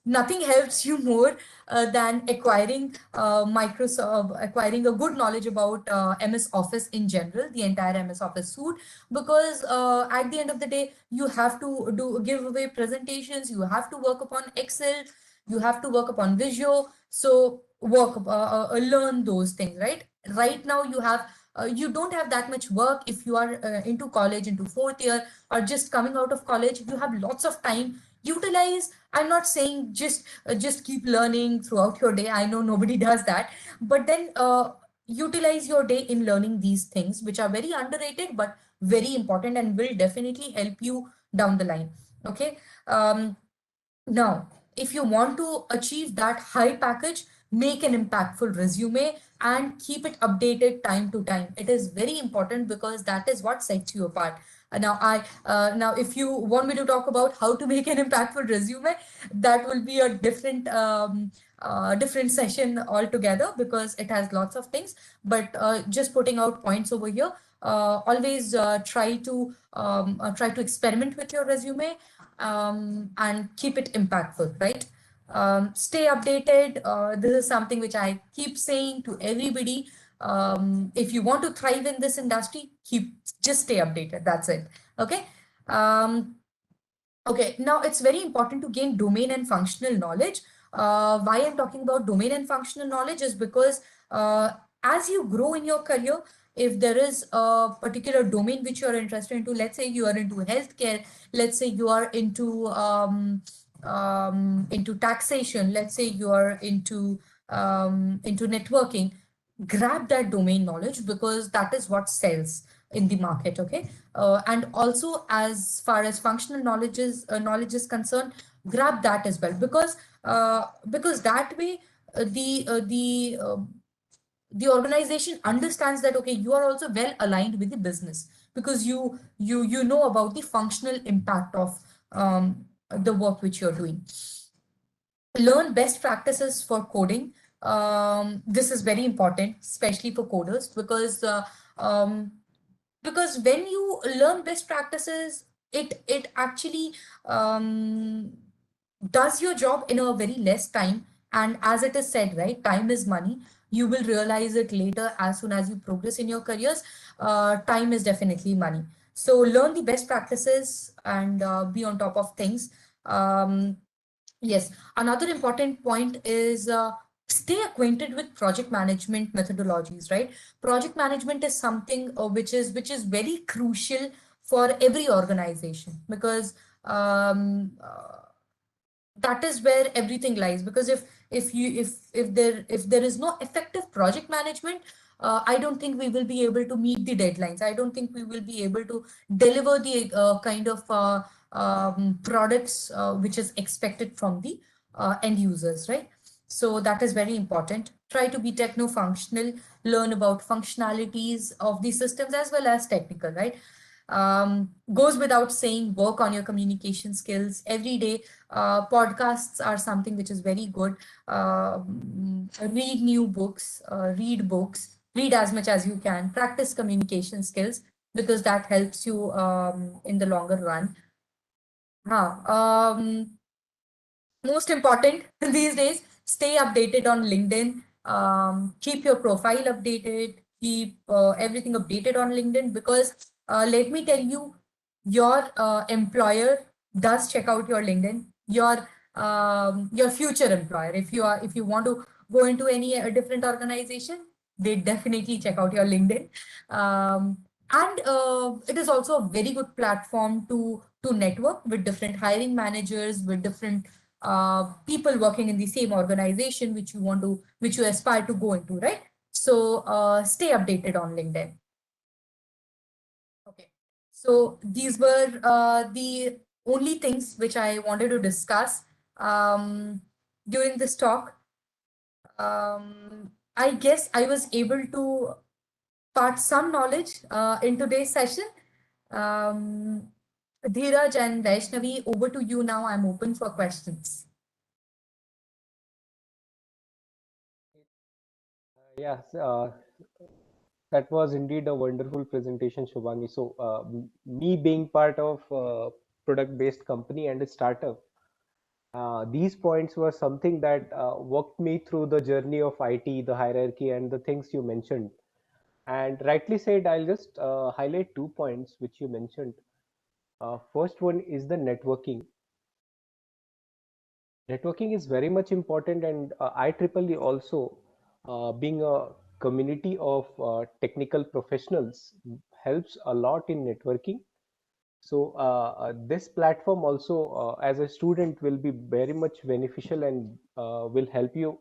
nothing helps you more than acquiring a good knowledge about MS Office in general, the entire MS Office suite, because at the end of the day, you have to give away presentations, you have to work upon Excel, you have to work upon Visio, so learn those things, right? Right now, you don't have that much work. If you are into college, into fourth year, or just coming out of college, you have lots of time. Utilize. I'm not saying just keep learning throughout your day. I know nobody does that, but then utilize your day in learning these things, which are very underrated but very important and will definitely help you down the line. Okay. Now, if you want to achieve that high package, make an impactful resume and keep it updated time to time. It is very important because that is what sets you apart. Now, if you want me to talk about how to make an impactful resume, that will be a different session altogether because it has lots of things. But just putting out points over here. Always try to experiment with your resume and keep it impactful, right? Stay updated. This is something which I keep saying to everybody. If you want to thrive in this industry, just stay updated. That's it. Okay. Okay, now it's very important to gain domain and functional knowledge. Why I'm talking about domain and functional knowledge is because as you grow in your career, if there is a particular domain which you're interested into, let's say you are into healthcare, let's say you are into taxation, let's say you are into networking, grab that domain knowledge because that is what sells in the market. Okay. And also, as far as functional knowledge is concerned, grab that as well, because that way the organization understands that okay, you are also well aligned with the business because you know about the functional impact of the work which you're doing. Learn best practices for coding. This is very important, especially for coders, um, because when you learn best practices, it actually does your job in a very less time. And as it is said, right, time is money. You will realize it later as soon as you progress in your careers. Time is definitely money. So learn the best practices and be on top of things. Yes, another important point is stay acquainted with project management methodologies, right? Project management is something which is very crucial for every organization because that is where everything lies. Because if there is no effective project management, I don't think we will be able to meet the deadlines. I don't think we will be able to deliver the kind of products which is expected from the end users, right? So that is very important. Try to be techno-functional, learn about functionalities of these systems as well as technical, right? Goes without saying, work on your communication skills every day. Podcasts are something which is very good. Read new books, read as much as you can, practice communication skills because that helps you in the longer run. Huh. Most important these days, stay updated on LinkedIn. Keep your profile updated, keep everything updated on LinkedIn because let me tell you, your employer does check out your LinkedIn. Your future employer, if you want to go into any different organization, they definitely check out your LinkedIn. And it is also a very good platform to network with different hiring managers, with different people working in the same organization which you aspire to go into, right? So stay updated on LinkedIn. Okay. So these were the only things which I wanted to discuss during this talk. I guess I was able to part some knowledge in today's session. Um, Dheeraj and Vaishnavi, over to you now. I'm open for questions. Yes, that was indeed a wonderful presentation, Shubhangi. So, me being part of product-based company and a startup, these points were something that walked me through the journey of IT, the hierarchy, and the things you mentioned. And rightly said, I'll just highlight 2 points which you mentioned. First one is the networking. Networking is very much important, and IEEE also, being a community of technical professionals, helps a lot in networking. So this platform also, as a student, will be very much beneficial and will help you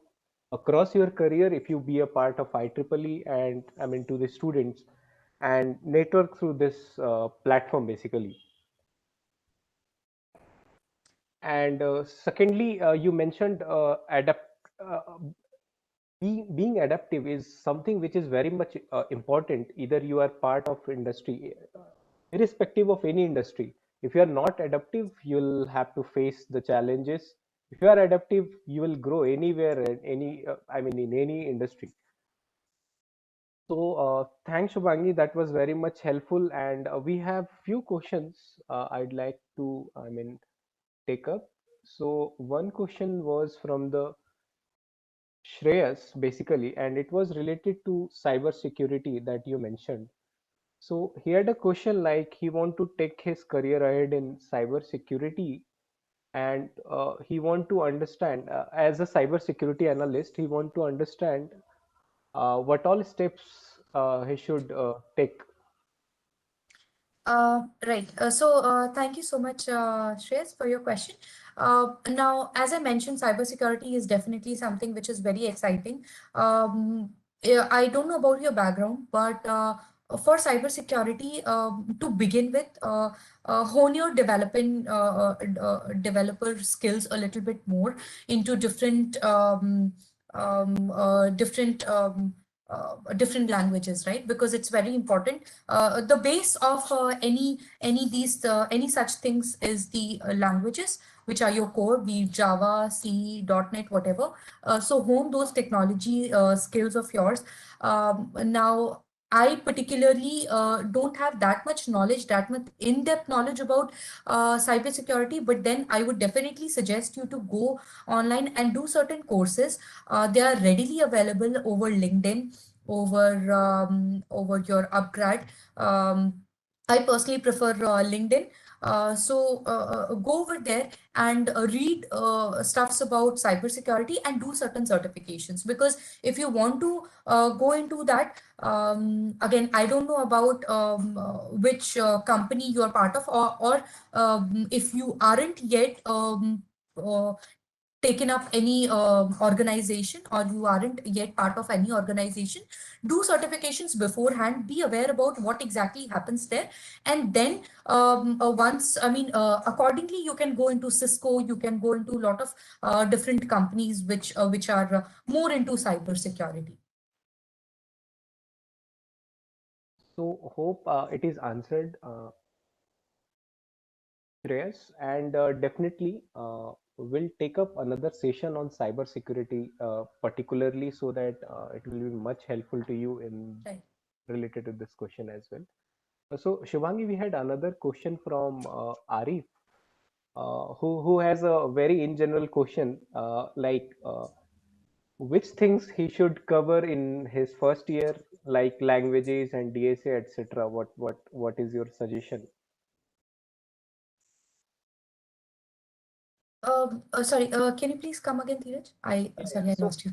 across your career if you be a part of IEEE and I mean to the students and network through this platform basically. And secondly, you mentioned uh, being adaptive is something which is very much important. Either you are part of industry, irrespective of any industry. If you are not adaptive, you'll have to face the challenges. If you are adaptive, you will grow anywhere in any, I mean, in any industry. So thanks, Shubhangi. That was very much helpful. And we have few questions I'd like to, I mean, take up. So one question was from the Shreyas, basically, and it was related to cyber security that you mentioned. So he had a question like he want to take his career ahead in cyber security, and he want to understand as a cyber security analyst, he want to understand what all steps he should take. Right. Thank you so much, Shreyas, for your question. Now, as I mentioned, cybersecurity is definitely something which is very exciting. Yeah, I don't know about your background, but for cybersecurity, to begin with, hone your developer skills a little bit more into different different languages, right? Because it's very important. The base of any such things is the languages which are your core, be it Java, C, .NET, whatever. So hone those technology skills of yours. Now, I particularly don't have that much knowledge, that much in-depth knowledge about cybersecurity, but then I would definitely suggest you to go online and do certain courses. They are readily available over LinkedIn, over your upgrad. I personally prefer LinkedIn. Go over there and read stuffs about cybersecurity and do certain certifications, because if you want to go into that, again, I don't know about which company you are part of, or if you aren't yet uh, taken up any organization, or you aren't yet part of any organization, do certifications beforehand, be aware about what exactly happens there. And then accordingly, you can go into Cisco, you can go into a lot of different companies which are more into cyber security. So hope it is answered, Shreyas, and definitely we'll take up another session on cybersecurity, particularly so that it will be much helpful to you in Right. related to this question as well. So Shivangi, we had another question from Arif, who has a very in general question, which things he should cover in his first year, like languages and DSA, etc. What is your suggestion? Sorry, can you please come again, Dheeraj? Sorry, I So lost you.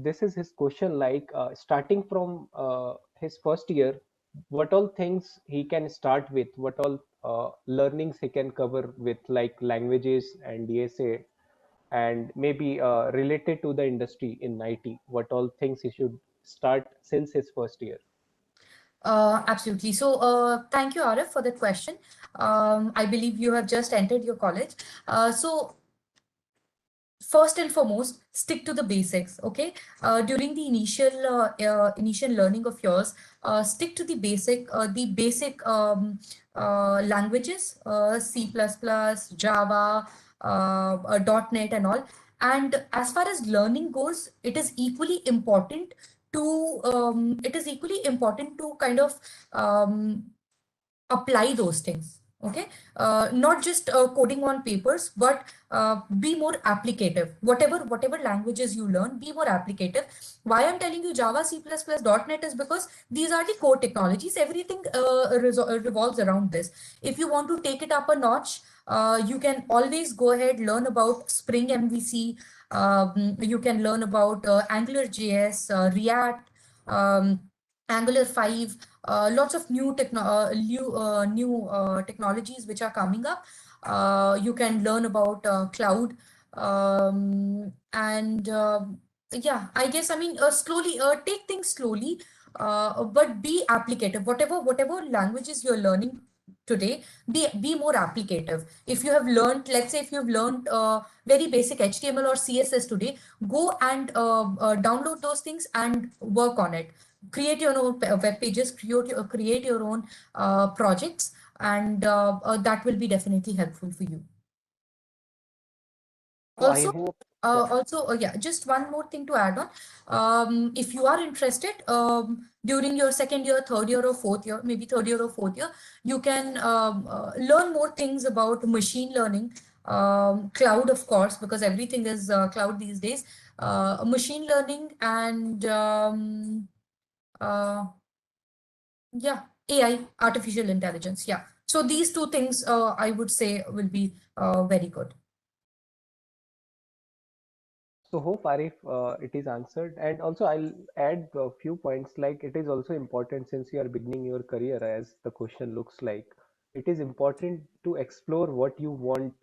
this is his question, like starting from his first year, what all things he can start with, what all learnings he can cover with, like languages and DSA, and maybe related to the industry in IT, what all things he should start since his first year. Absolutely. So, thank you, Arif, for that question. I believe you have just entered your college. So, first and foremost, stick to the basics. Okay, during the initial learning of yours, stick to the basic languages, C++, Java, .NET, and all. And as far as learning goes, it is equally important to kind of apply those things. Okay, not just coding on papers, but be more applicative. Whatever languages you learn, be more applicative. Why I'm telling you Java, C++, .NET is because these are the core technologies. Everything revolves around this. If you want to take it up a notch, you can always go ahead, learn about Spring MVC. You can learn about Angular JS, React, Angular 5, lots of new technologies which are coming up. You can learn about cloud, and yeah, I guess, I mean, slowly, take things slowly, but be applicative. Whatever languages you're learning today, be more applicative. If you have learned, let's say if you've learned very basic HTML or CSS today, go and download those things and work on it. Create your own web pages, create your own projects, and that will be definitely helpful for you. So I Also, hope, yeah. yeah, just one more thing to add on. If you are interested, during your second year, third year, or fourth year, maybe third year or fourth year, you can learn more things about machine learning, cloud, of course, because everything is cloud these days. Machine learning and uh, yeah, AI, artificial intelligence. Yeah. So these two things, I would say, will be very good. So hope Arif, it is answered, and also I'll add a few points. Like it is also important since you are beginning your career, as the question looks like. It is important to explore what you want,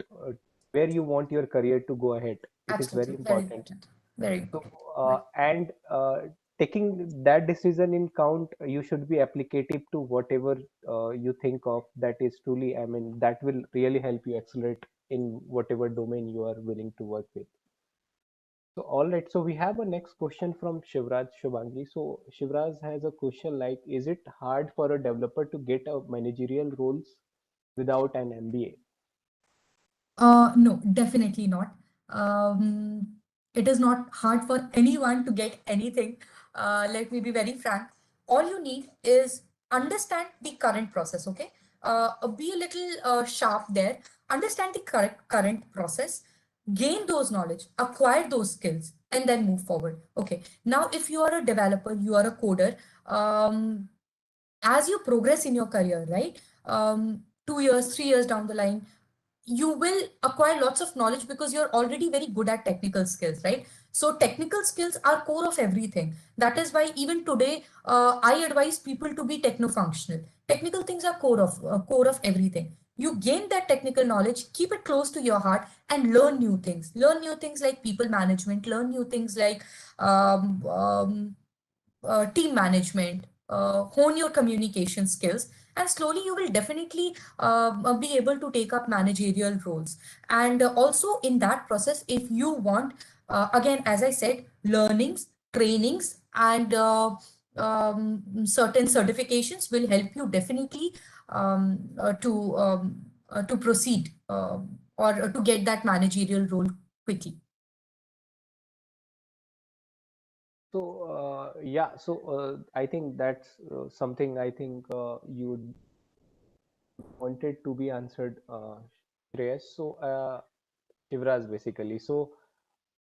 where you want your career to go ahead. It is very Absolutely. Very important. important. Very So, important. Right. and taking that decision in count, you should be applicative to whatever you think of that is truly, I mean, that will really help you accelerate in whatever domain you are willing to work with. So, all right. So we have a next question from Shivraj Shubhangi. So Shivraj has a question like, is it hard for a developer to get a managerial roles without an MBA? No, definitely not. Um, it is not hard for anyone to get anything. Let me be very frank. All you need is understand the current process, okay? Be a little sharp there. Understand the current process, gain those knowledge, acquire those skills, and then move forward. Okay. Now, if you are a developer, you are a coder, as you progress in your career, right? 2 years, 3 years down the line, you will acquire lots of knowledge because you're already very good at technical skills, right? So technical skills are core of everything. That is why even today, I advise people to be techno-functional. Technical things are core of everything. you gain that technical knowledge, keep it close to your heart and learn new things. Learn new things like people management, learn new things like team management, hone your communication skills, and slowly you will definitely be able to take up managerial roles. And also in that process, if you want, again, as I said, learnings, trainings, and certain certifications will help you definitely to proceed or to get that managerial role quickly. So yeah, so I think that's something I think you wanted to be answered, Shreyas. So Shivraj basically. So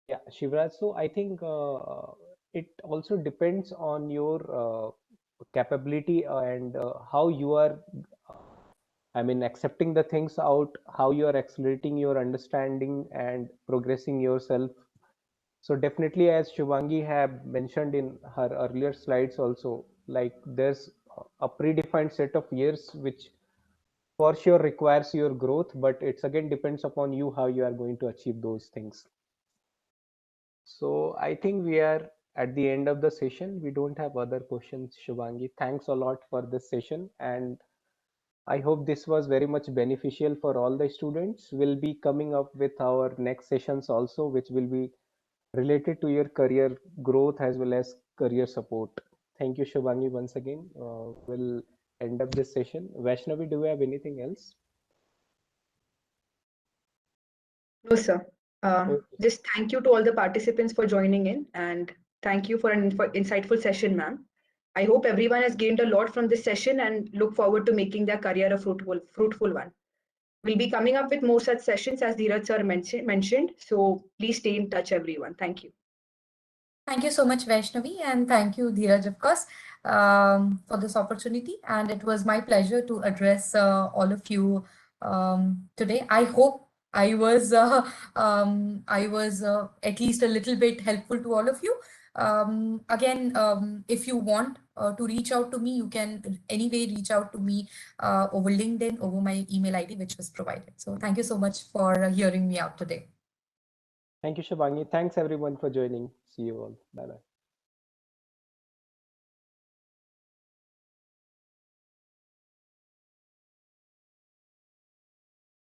yeah, Shivraj. So I think it also depends on your capability and how you are. I mean, accepting the things out, how you are accelerating your understanding and progressing yourself. So definitely, as Shivangi have mentioned in her earlier slides also, like there's a predefined set of years which for sure requires your growth, but it's again depends upon you how you are going to achieve those things. So I think we are at the end of the session. We don't have other questions, Shivangi. Thanks a lot for this session, and I hope this was very much beneficial for all the students. We'll be coming up with our next sessions also, which will be related to your career growth as well as career support. Thank you, Shubhangi, once again. We'll end up this session. Vaishnavi, do we have anything else? No, sir. Okay. Just thank you to all the participants for joining in, and thank you for an insightful session, ma'am. I hope everyone has gained a lot from this session and look forward to making their career a fruitful one. We'll be coming up with more such sessions as Dheeraj sir mentioned. So please stay in touch, everyone. Thank you. Thank you so much, Vaishnavi, and thank you, Dheeraj, of course, for this opportunity. And it was my pleasure to address all of you today. I hope I was at least a little bit helpful to all of you. Again, if you want to reach out to me, you can anyway reach out to me over LinkedIn, over my email ID, which was provided. So thank you so much for hearing me out today. Thank you, Shubhangi. Thanks everyone for joining. See you all. Bye bye.